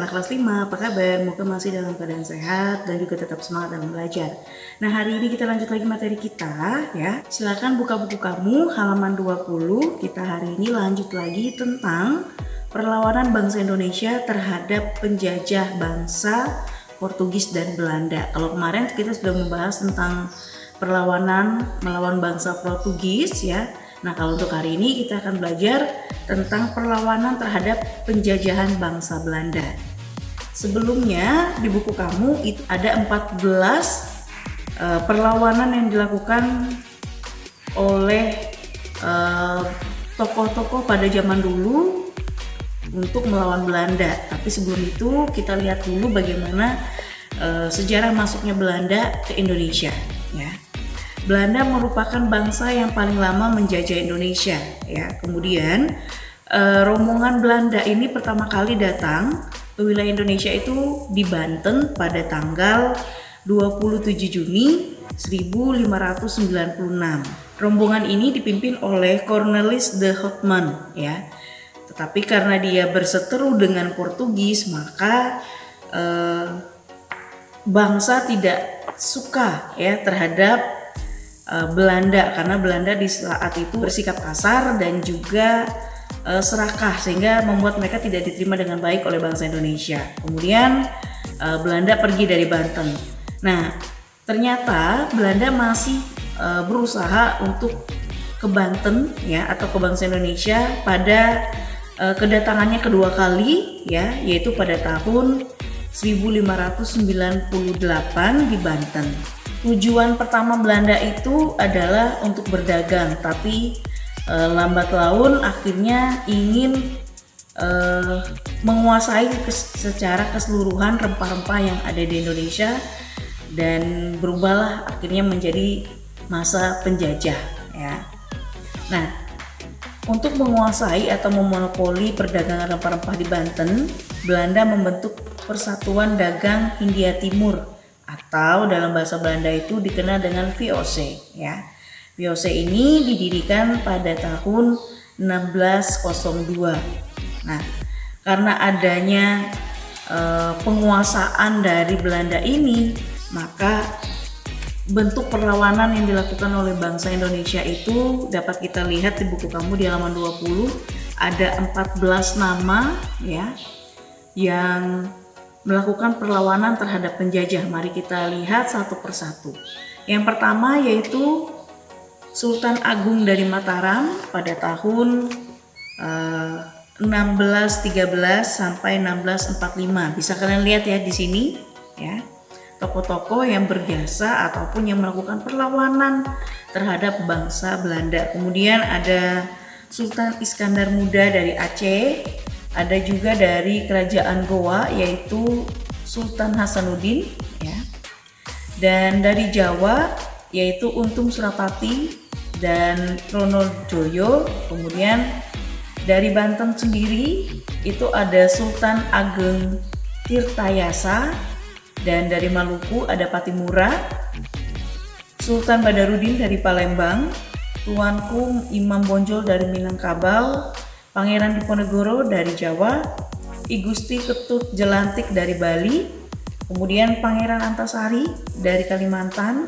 anak-anak kelas 5, apa kabar? Moga masih dalam keadaan sehat dan juga tetap semangat dalam belajar. Nah, hari ini kita lanjut lagi materi kita ya. Silakan buka buku kamu halaman 20. Kita hari ini lanjut lagi tentang perlawanan bangsa Indonesia terhadap penjajah bangsa Portugis dan Belanda. Kalau kemarin kita sudah membahas tentang perlawanan melawan bangsa Portugis ya. Nah, kalau untuk hari ini kita akan belajar tentang perlawanan terhadap penjajahan bangsa Belanda. Sebelumnya di buku kamu itu ada 14 perlawanan yang dilakukan oleh tokoh-tokoh pada zaman dulu untuk melawan Belanda. Tapi sebelum itu kita lihat dulu bagaimana sejarah masuknya Belanda ke Indonesia ya. Belanda merupakan bangsa yang paling lama menjajah Indonesia ya. Kemudian rombongan Belanda ini pertama kali datang ke wilayah Indonesia itu di Banten pada tanggal 27 Juni 1596. Rombongan ini dipimpin oleh Cornelis de Houtman ya. Tetapi karena dia berseteru dengan Portugis, maka bangsa tidak suka ya terhadap Belanda, karena Belanda di saat itu bersikap kasar dan juga serakah, sehingga membuat mereka tidak diterima dengan baik oleh bangsa Indonesia. Kemudian Belanda pergi dari Banten. Nah, ternyata Belanda masih berusaha untuk ke Banten ya, atau ke bangsa Indonesia pada kedatangannya kedua kali ya, yaitu pada tahun 1598 di Banten. Tujuan pertama Belanda itu adalah untuk berdagang, tapi lambat laun akhirnya ingin menguasai secara keseluruhan rempah-rempah yang ada di Indonesia, dan berubahlah akhirnya menjadi masa penjajah ya. Nah, untuk menguasai atau memonopoli perdagangan rempah-rempah di Banten, Belanda membentuk Persatuan Dagang Hindia Timur, atau dalam bahasa Belanda itu dikenal dengan VOC ya. VOC ini didirikan pada tahun 1602. Nah, karena adanya penguasaan dari Belanda ini, maka bentuk perlawanan yang dilakukan oleh bangsa Indonesia itu dapat kita lihat di buku kamu di halaman 20. Ada 14 nama ya yang melakukan perlawanan terhadap penjajah. Mari kita lihat satu persatu. Yang pertama yaitu Sultan Agung dari Mataram pada tahun 1613 sampai 1645. Bisa kalian lihat ya di sini ya. Tokoh-tokoh yang berjasa ataupun yang melakukan perlawanan terhadap bangsa Belanda. Kemudian ada Sultan Iskandar Muda dari Aceh, ada juga dari kerajaan Goa yaitu Sultan Hasanuddin ya. Dan dari Jawa yaitu Untung Surapati dan Tronojoyo. Kemudian dari Banten sendiri itu ada Sultan Ageng Tirtayasa, dan dari Maluku ada Patimura, Sultan Badarudin dari Palembang, Tuanku Imam Bonjol dari Minangkabau, Pangeran Diponegoro dari Jawa, I Gusti Ketut Jelantik dari Bali, kemudian Pangeran Antasari dari Kalimantan,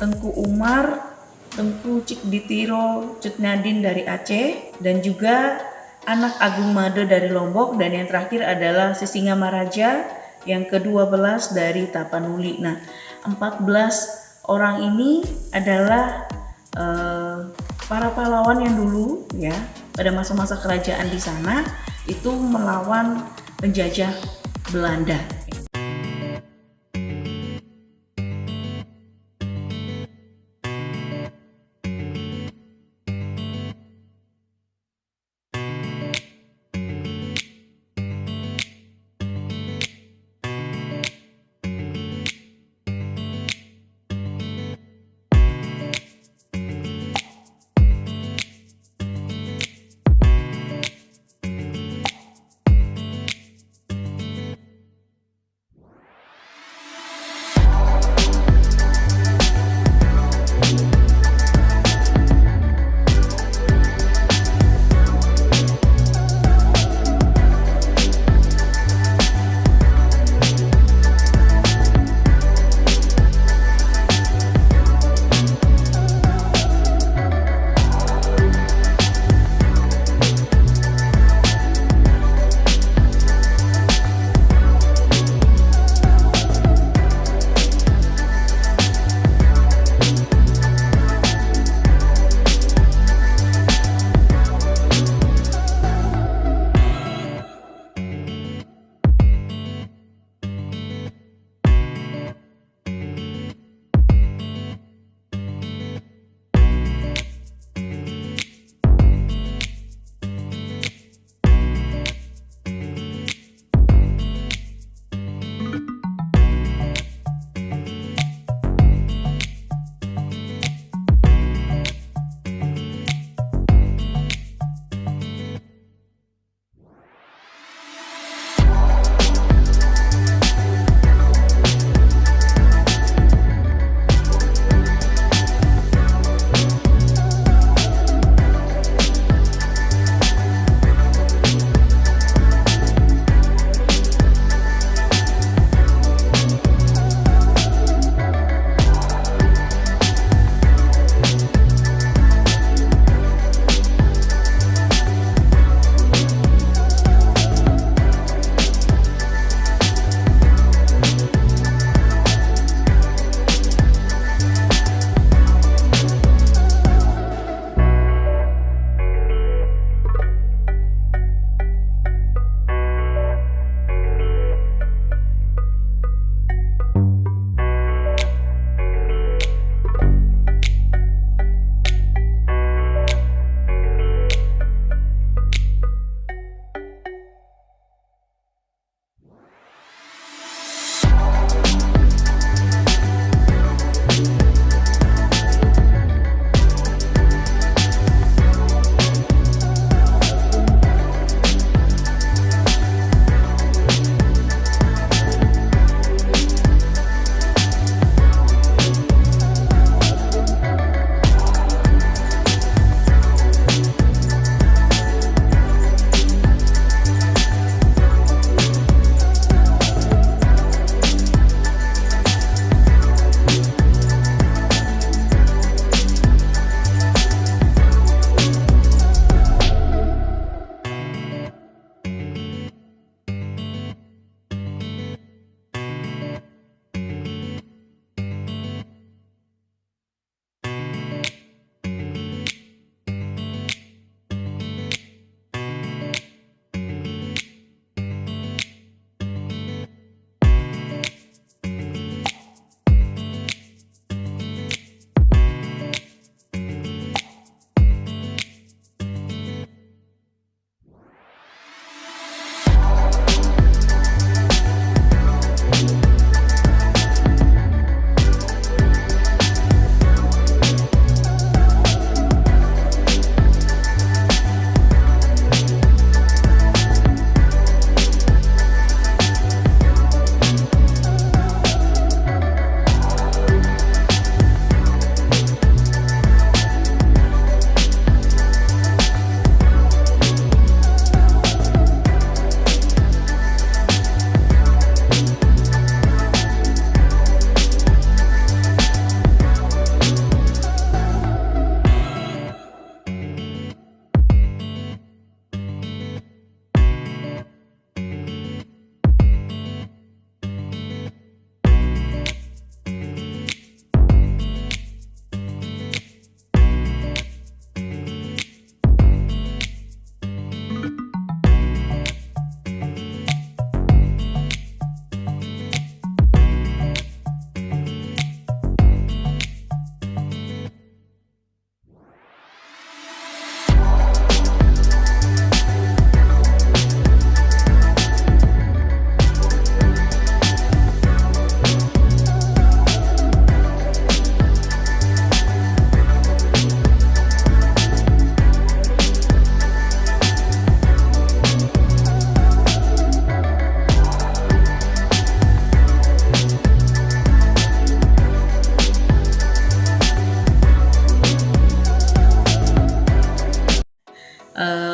Tengku Umar, Tengku Cikditiro Cutnyadin dari Aceh, dan juga anak Agung Made dari Lombok, dan yang terakhir adalah Sisingamaraja yang ke-12 dari Tapanuli. Nah, 14 orang ini adalah para pahlawan yang dulu ya pada masa-masa kerajaan di sana itu melawan penjajah Belanda.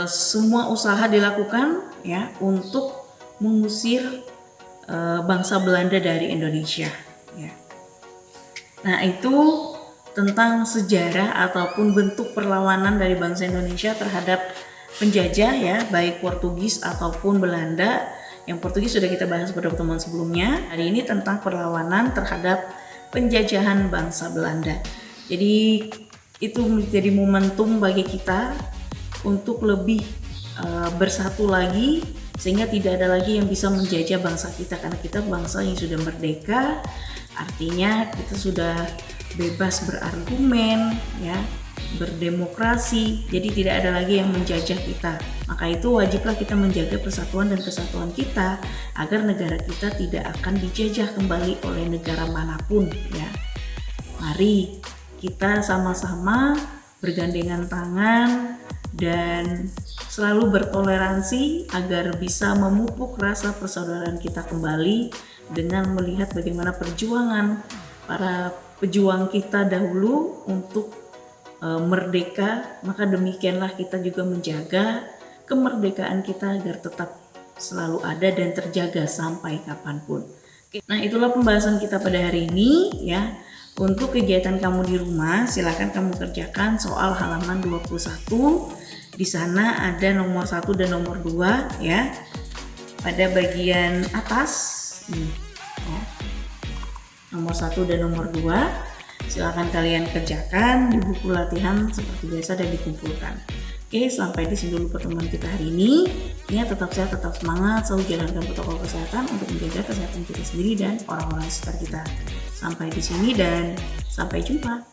semua usaha dilakukan ya untuk mengusir bangsa Belanda dari Indonesia ya. Nah, itu tentang sejarah ataupun bentuk perlawanan dari bangsa Indonesia terhadap penjajah ya, baik Portugis ataupun Belanda. Yang Portugis sudah kita bahas pada pertemuan sebelumnya. Hari ini tentang perlawanan terhadap penjajahan bangsa Belanda. Jadi itu menjadi momentum bagi kita untuk lebih bersatu lagi, sehingga tidak ada lagi yang bisa menjajah bangsa kita, karena kita bangsa yang sudah merdeka. Artinya kita sudah bebas berargumen ya, berdemokrasi, jadi tidak ada lagi yang menjajah kita. Maka itu wajiblah kita menjaga persatuan dan kesatuan kita agar negara kita tidak akan dijajah kembali oleh negara manapun ya. Mari kita sama-sama bergandengan tangan dan selalu bertoleransi agar bisa memupuk rasa persaudaraan kita kembali dengan melihat bagaimana perjuangan para pejuang kita dahulu untuk merdeka. Maka demikianlah kita juga menjaga kemerdekaan kita agar tetap selalu ada dan terjaga sampai kapanpun. Nah, itulah pembahasan kita pada hari ini ya. Untuk kegiatan kamu di rumah, silakan kamu kerjakan soal halaman 21. Di sana ada nomor 1 dan nomor 2 ya. Pada bagian atas nih, ya. Nomor 1 dan nomor 2 silakan kalian kerjakan di buku latihan seperti biasa dan dikumpulkan. Oke, sampai di sini dulu pertemuan kita hari ini. Ya, tetap sehat, tetap semangat, selalu jalankan protokol kesehatan untuk menjaga kesehatan kita sendiri dan orang-orang sekitar kita. Sampai di sini dan sampai jumpa.